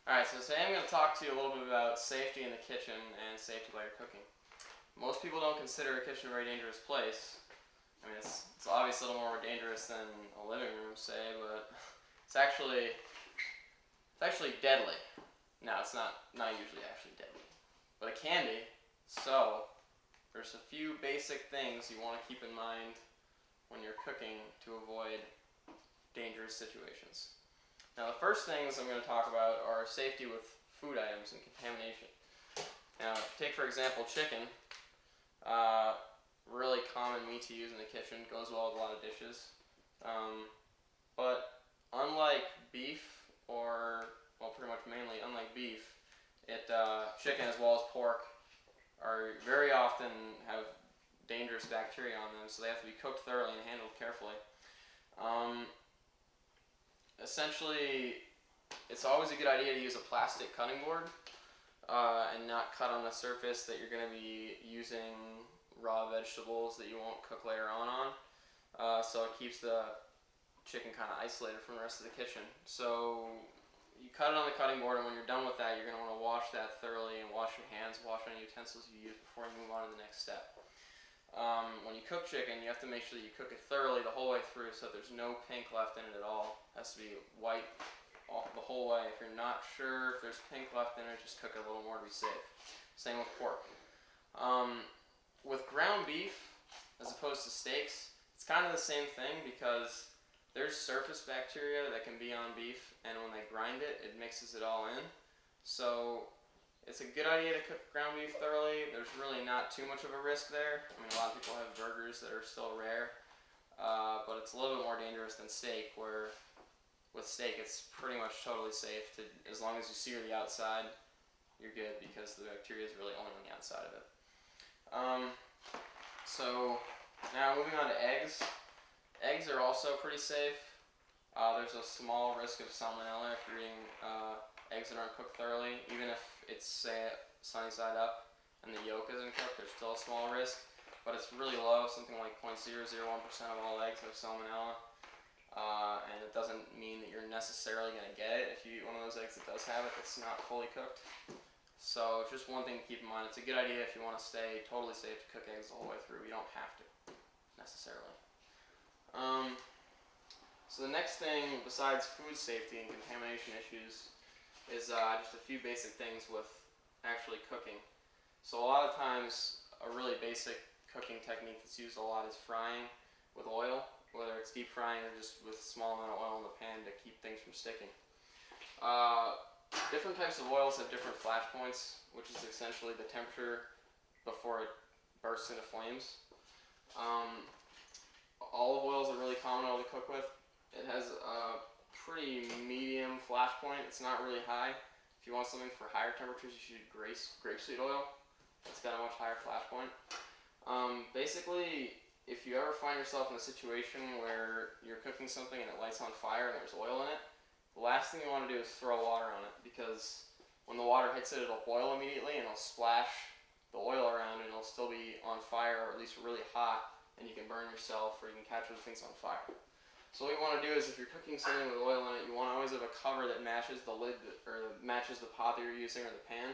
Alright, so today I'm going to talk to you a little bit about safety in the kitchen and safety while you're cooking. Most people don't consider a kitchen a very dangerous place. I mean, it's obviously a little more dangerous than a living room, say, but it's actually deadly. No, it's not usually actually deadly, but it can be. So, there's a few basic things you want to keep in mind when you're cooking to avoid dangerous situations. Now, the first things I'm going to talk about are safety with food items and contamination. Now, take for example chicken, really common meat to use in the kitchen, goes well with a lot of dishes. But unlike beef, or well, pretty much mainly unlike beef, chicken as well as pork are very often have dangerous bacteria on them, so they have to be cooked thoroughly and handled carefully. Essentially, it's always a good idea to use a plastic cutting board and not cut on a surface that you're going to be using raw vegetables that you won't cook later on. So it keeps the chicken kind of isolated from the rest of the kitchen. So you cut it on the cutting board, and when you're done with that, you're going to want to wash that thoroughly and wash your hands, wash any utensils you use before you move on to the next step. When you cook chicken, you have to make sure that you cook it thoroughly the whole way through so that there's no pink left in it at all. It has to be white the whole way. If you're not sure if there's pink left in it, just cook it a little more to be safe. Same with pork. With ground beef, as opposed to steaks, it's kind of the same thing because there's surface bacteria that can be on beef, and when they grind it, it mixes it all in. So it's a good idea to cook ground beef thoroughly. There's really not too much of a risk there. I mean, a lot of people have burgers that are still rare, but it's a little bit more dangerous than steak, where with steak it's pretty much totally safe. As long as you sear the outside, you're good because the bacteria is really only on the outside of it. So now moving on to eggs. Eggs are also pretty safe. There's a small risk of salmonella if you're eating eggs that aren't cooked thoroughly. Even if it's, say, sunny side up and the yolk isn't cooked, there's still a small risk, but it's really low, something like 0.001% of all eggs have salmonella, and it doesn't mean that you're necessarily going to get it if you eat one of those eggs that does have it that's not fully cooked. So just one thing to keep in mind, it's a good idea if you want to stay totally safe to cook eggs the whole way through. You don't have to, necessarily. So the next thing, besides food safety and contamination issues, is just a few basic things with actually cooking. So a lot of times, a really basic cooking technique that's used a lot is frying with oil, whether it's deep frying or just with a small amount of oil in the pan to keep things from sticking. Different types of oils have different flash points, which is essentially the temperature before it bursts into flames. Olive oil is a really common oil to cook with. It has a pretty medium flash point. It's not really high. If you want something for higher temperatures, you should use grapeseed oil. It's got a much higher flash point. Basically, if you ever find yourself in a situation where you're cooking something and it lights on fire and there's oil in it, the last thing you want to do is throw water on it, because when the water hits it, it'll boil immediately and it'll splash the oil around, and it'll still be on fire, or at least really hot, and you can burn yourself or you can catch other things on fire. So what you want to do is, if you're cooking something with oil in it, you want to always have a cover that matches the lid, or matches the pot that you're using or the pan.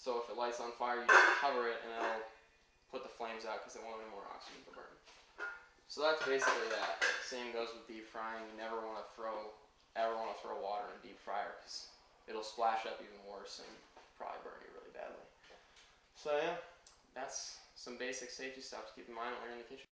So if it lights on fire, you just cover it and it'll put the flames out because it won't have any more oxygen to burn. So that's basically that. Same goes with deep frying. You never want to throw water in a deep fryer because it'll splash up even worse and probably burn you really badly. So yeah, that's some basic safety stuff to keep in mind when you're in the kitchen.